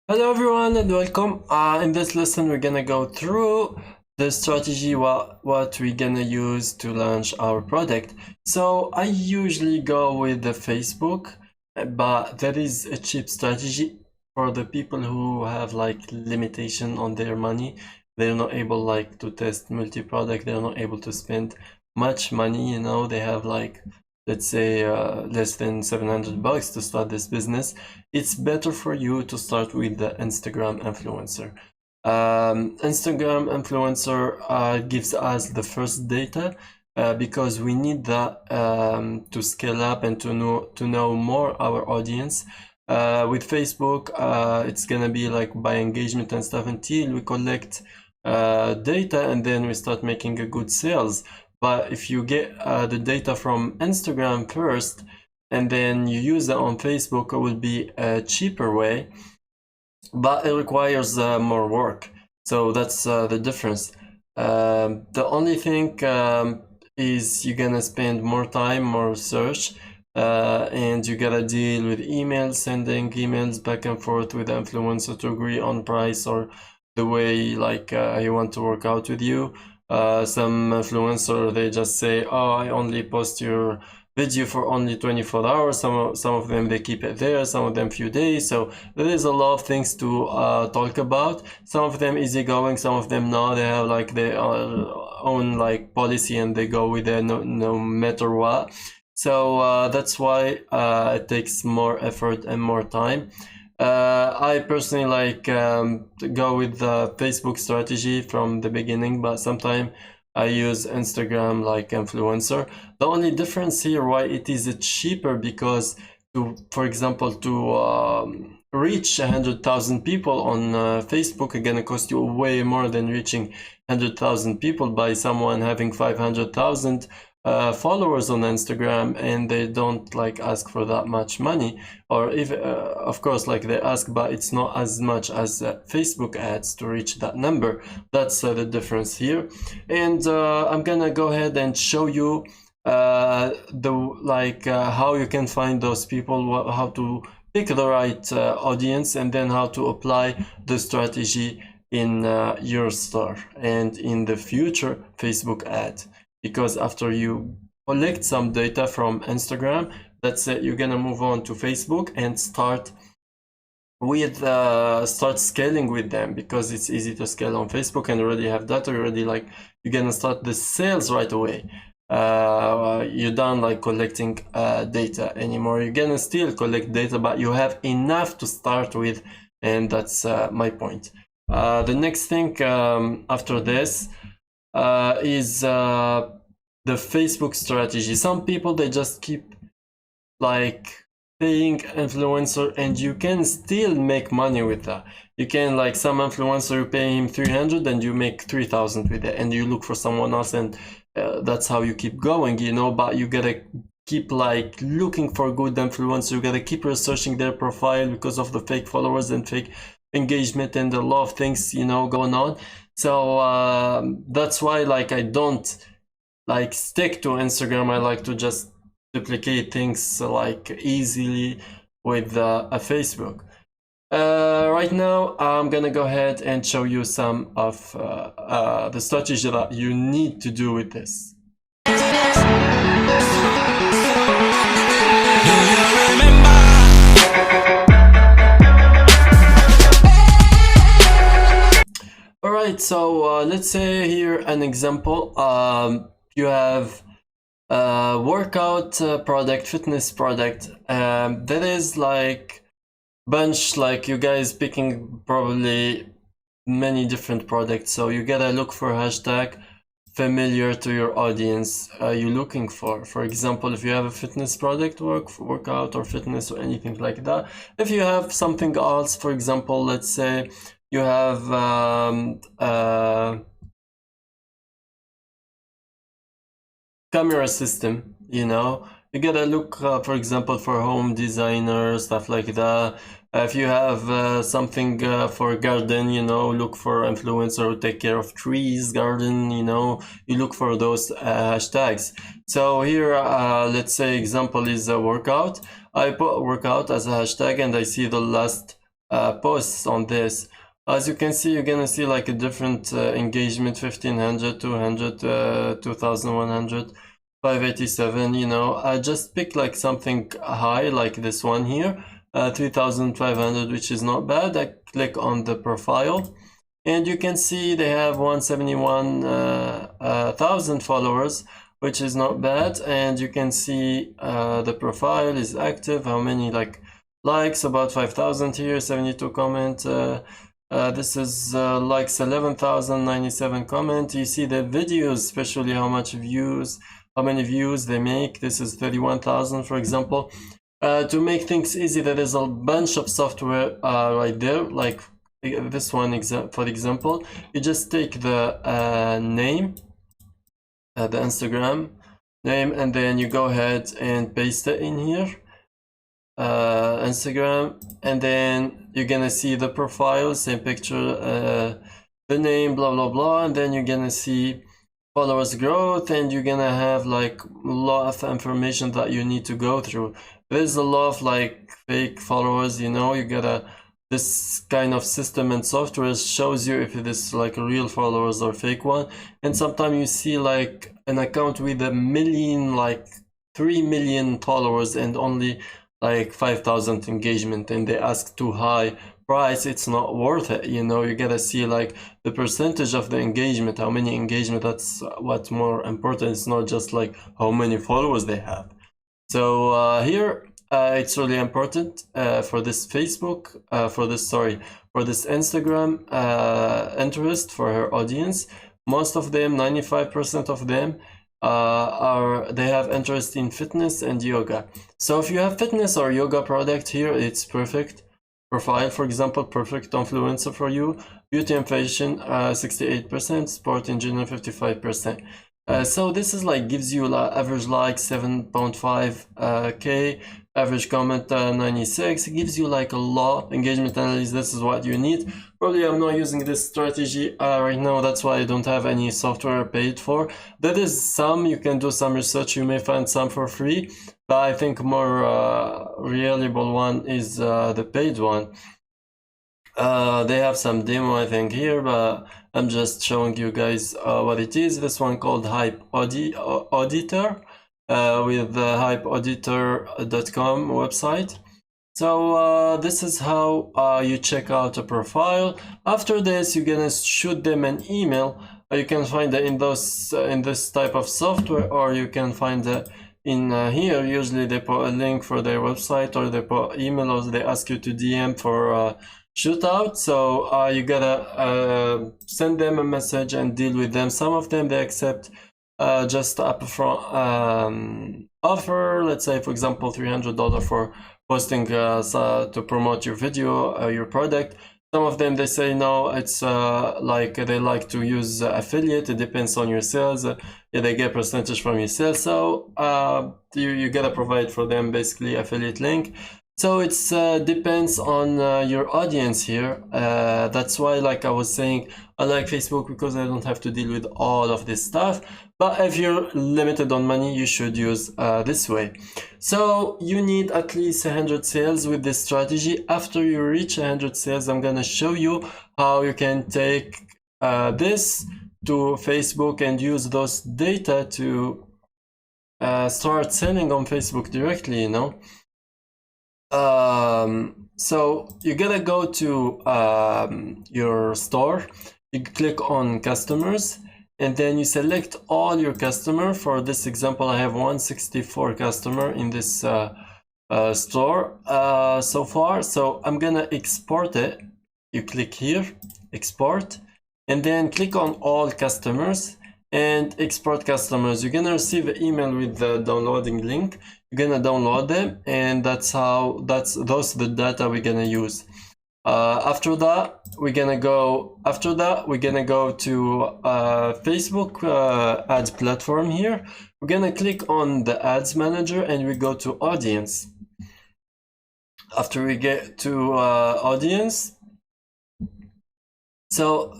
Hello everyone and welcome. In this lesson we're gonna go through the strategy what we're gonna use to launch our product. So I usually go with the Facebook, but that is a cheap strategy for the people who have like limitation on their money. They're not able like to test multi-product, they're not able to spend much money, they have like let's say less than 700 bucks to start this business. It's better for you to start with the Instagram influencer. Instagram influencer gives us the first data because we need that to scale up and to know more our audience. With Facebook, it's gonna be like by engagement and stuff until we collect data and then we start making a good sales. But if you get the data from Instagram first and then you use it on Facebook, it will be a cheaper way, but it requires more work. So that's the difference. The only thing is you're gonna spend more time, more research, and you gotta deal with emails, sending emails back and forth with the influencer to agree on price or the way like he want to work out with you. Some influencer, they just say, oh, I only post your video for only 24 hours. Some of them they keep it there, some of them few days. So there is a lot of things to talk about. Some of them easygoing, some of them no, they have like their own like policy and they go with it no matter what. So that's why it takes more effort and more time. I personally like go with the Facebook strategy from the beginning, but sometimes I use Instagram like influencer. The only difference here why it is cheaper because for example, to reach 100,000 people on Facebook is gonna cost you way more than reaching 100,000 people by someone having 500,000 followers on Instagram and they don't like ask for that much money, or if of course like they ask, but it's not as much as Facebook ads to reach that number. That's the difference here. And I'm gonna go ahead and show you how you can find those people, how to pick the right audience, and then how to apply the strategy in your store and in the future Facebook ad. Because after you collect some data from Instagram, that's it, you're gonna move on to Facebook and start scaling with them, because it's easy to scale on Facebook and already have data already. Like you're gonna start the sales right away. You're done like collecting data anymore. You're gonna still collect data, but you have enough to start with, and that's my point. The next thing after this is the Facebook strategy. Some people, they just keep like paying influencer, and you can still make money with that. You can, like, some influencer, you pay him 300 and you make 3,000 with it, and you look for someone else, and that's how you keep going, but you gotta keep like looking for good influencers. You gotta keep researching their profile because of the fake followers and fake engagement and a lot of things going on. So that's why like I don't like stick to Instagram. I like to just duplicate things like easily with a Facebook. Right now I'm gonna go ahead and show you some of the strategy that you need to do with this. Alright, so let's say here an example. You have a workout product, fitness product, that is like bunch, like you guys picking probably many different products. So you gotta look for hashtag familiar to your audience you're looking for. For example, if you have a fitness product, workout or fitness or anything like that. If you have something else, for example, let's say you have camera system, you gotta look for example for home designer, stuff like that. If you have something for garden, look for influencer who take care of trees, garden, you look for those hashtags. So here let's say example is a workout. I put workout as a hashtag and I see the last posts on this. As you can see, you're gonna see like a different engagement: 1500, 200, 2100, 587. You know, I just pick like something high, like this one here, 3500, which is not bad. I click on the profile, and you can see they have 171,000 followers, which is not bad. And you can see the profile is active, how many likes, about 5,000 here, 72 comment. This is likes 11,097 comment. You see the videos, especially how many views they make. This is 31,000, for example. To make things easy, there is a bunch of software right there, like this one, for example. You just take the name, the Instagram name, and then you go ahead and paste it in here, Instagram, and then you're gonna see the profile, same picture, the name, blah blah blah, and then you're gonna see followers growth, and you're gonna have like a lot of information that you need to go through. There's a lot of like fake followers, you know. You gotta, this kind of system and software shows you if it is like real followers or fake one. And sometimes you see like an account with 1 million, like 3 million followers, and only like 5,000 engagement, and they ask too high price. It's not worth it, you know. You gotta see like the percentage of the engagement, how many engagement. That's what's more important. It's not just like how many followers they have. So here it's really important for this Facebook, for this Instagram interest for her audience. Most of them, 95% of them, they have interest in fitness and yoga. So if you have fitness or yoga product here, it's perfect. Profile, for example, perfect influencer for you. Beauty and fashion, 68%. Sport engineer, 55%. So this is like gives you average like 7.5k, average comment 96. It gives you like a lot engagement analysis. This is what you need. Probably I'm not using this strategy right now. That's why I don't have any software paid for. There is some, you can do some research. You may find some for free, but I think more reliable one is the paid one. They have some demo, I think, here, but I'm just showing you guys what it is. This one called Hype Auditor with the hypeauditor.com website. So this is how you check out a profile. After this, you're gonna shoot them an email. You can find it in this type of software, or you can find it in here. Usually they put a link for their website, or they put email, or they ask you to DM for shootout. So you gotta send them a message and deal with them. Some of them they accept just upfront offer. Let's say, for example, $300 for posting to promote your video, your product. Some of them they say no, it's like they like to use affiliate. It depends on your sales. Yeah, they get percentage from your sales. So you gotta provide for them basically affiliate link. So it's depends on your audience here. That's why, like I was saying, I like Facebook because I don't have to deal with all of this stuff. But if you're limited on money, you should use this way. So you need at least 100 sales with this strategy. After you reach 100 sales, I'm gonna show you how you can take this to Facebook and use those data to start selling on Facebook directly, you know. So you gotta go to your store, you click on customers, and then you select all your customer. For this example, I have 164 customer in this store so far. So I'm gonna export it. You click here, export, and then click on all customers and export customers. You're gonna receive an email with the downloading link. You're gonna download them, and those are the data we're gonna use. After that we're gonna go to Facebook ads platform. Here we're gonna click on the ads manager, and we go to audience. After we get to audience, so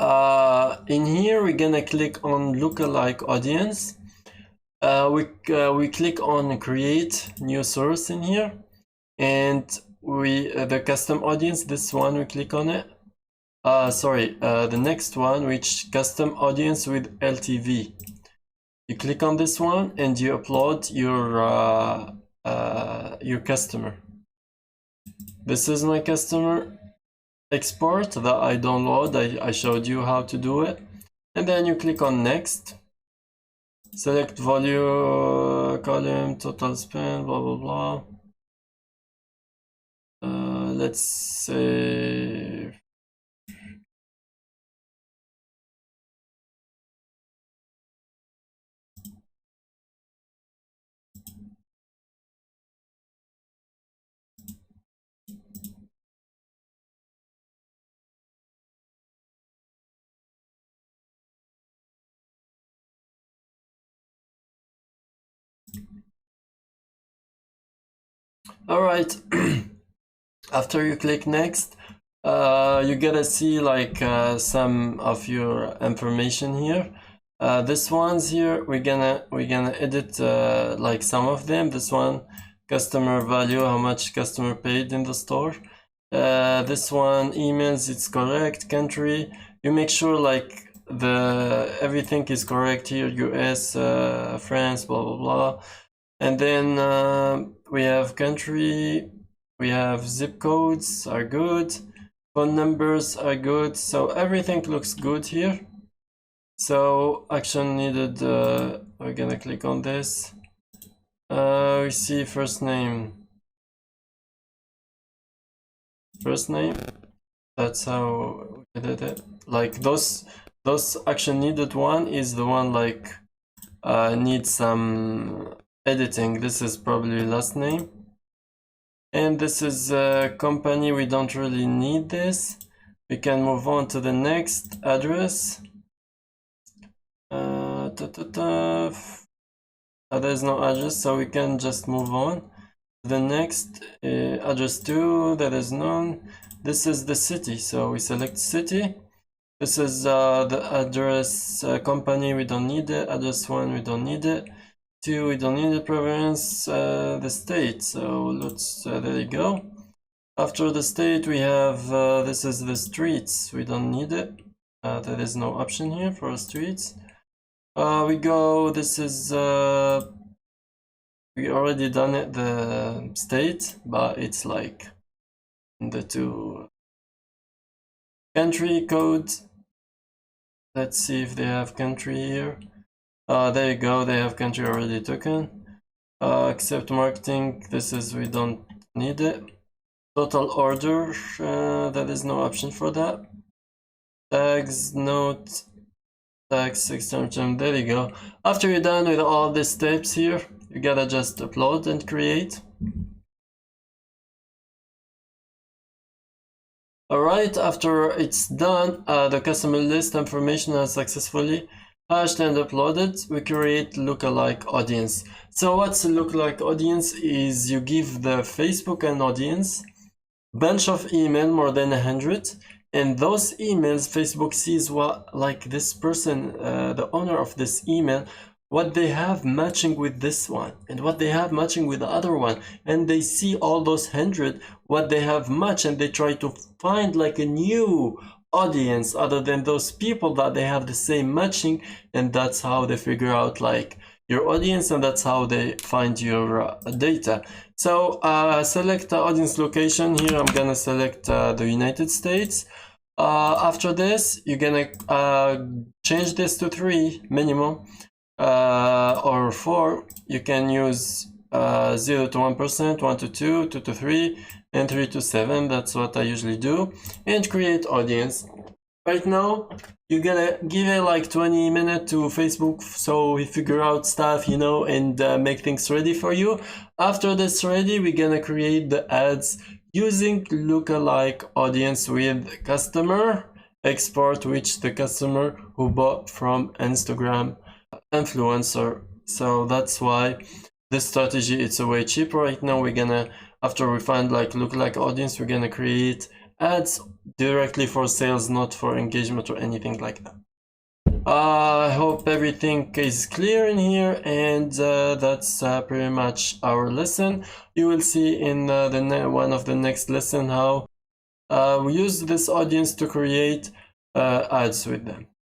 in here we're gonna click on lookalike audience. We click on create new source in here, and the custom audience, this one, we click on it. The next one, which custom audience with LTV. You click on this one and you upload your customer. This is my customer export that I download. I showed you how to do it. And then you click on next. Select volume, column, total spend, blah, blah, blah. Let's say all right. After you click next, you gotta see like some of your information here. This one's here, we're gonna edit like some of them. This one, customer value, how much customer paid in the store. This one, emails, it's correct. Country, you make sure like everything is correct here. US, France, blah blah blah. And then we have country, we have zip codes are good, phone numbers are good, so everything looks good here. So action needed, we're gonna click on this. We see first name, that's how we did it. Like those action needed one is the one like needs some editing. This is probably last name. And this is a company, we don't really need this. We can move on to the next address. There's no address, so we can just move on. The next address 2, that is none. This is the city, so we select city. This is the address company, we don't need it. Address 1, we don't need it. 2, we don't need the province, the state, so let's there you go. After the state we have this is the streets, we don't need it. There is no option here for streets. We go, this is we already done it, the state, but it's like in the 2 country code. Let's see if they have country here. There you go, they have country already taken. Accept marketing, this is, we don't need it. Total order, there is no option for that. Tags, note, tags, extension, there you go. After you're done with all these steps here, you gotta just upload and create. Alright, after it's done, the customer list information has successfully hashed and uploaded. We create lookalike audience. So what's a lookalike audience is you give the Facebook an audience, bunch of email, more than 100, and those emails Facebook sees what like this person, the owner of this email, what they have matching with this one and what they have matching with the other one, and they see all those 100 what they have matched, and they try to find like a new audience other than those people that they have the same matching, and that's how they figure out like your audience, and that's how they find your data. So select the audience location here. I'm gonna select the United States. After this, you're gonna change this to 3 minimum, or 4. You can use 0 to 1%, 1 to 2, 2 to 3, and 3 to 7. That's what I usually do. And create audience. Right now, you're gonna give it like 20 minutes to Facebook so we figure out stuff, you know, and make things ready for you. After this ready, we're gonna create the ads using lookalike audience with customer export, which the customer who bought from Instagram influencer. So that's why this strategy, it's a way cheaper. Right now we're gonna, after we find like lookalike audience, we're gonna create ads directly for sales, not for engagement or anything like that. I hope everything is clear in here, and that's pretty much our lesson. You will see in one of the next lesson how we use this audience to create ads with them.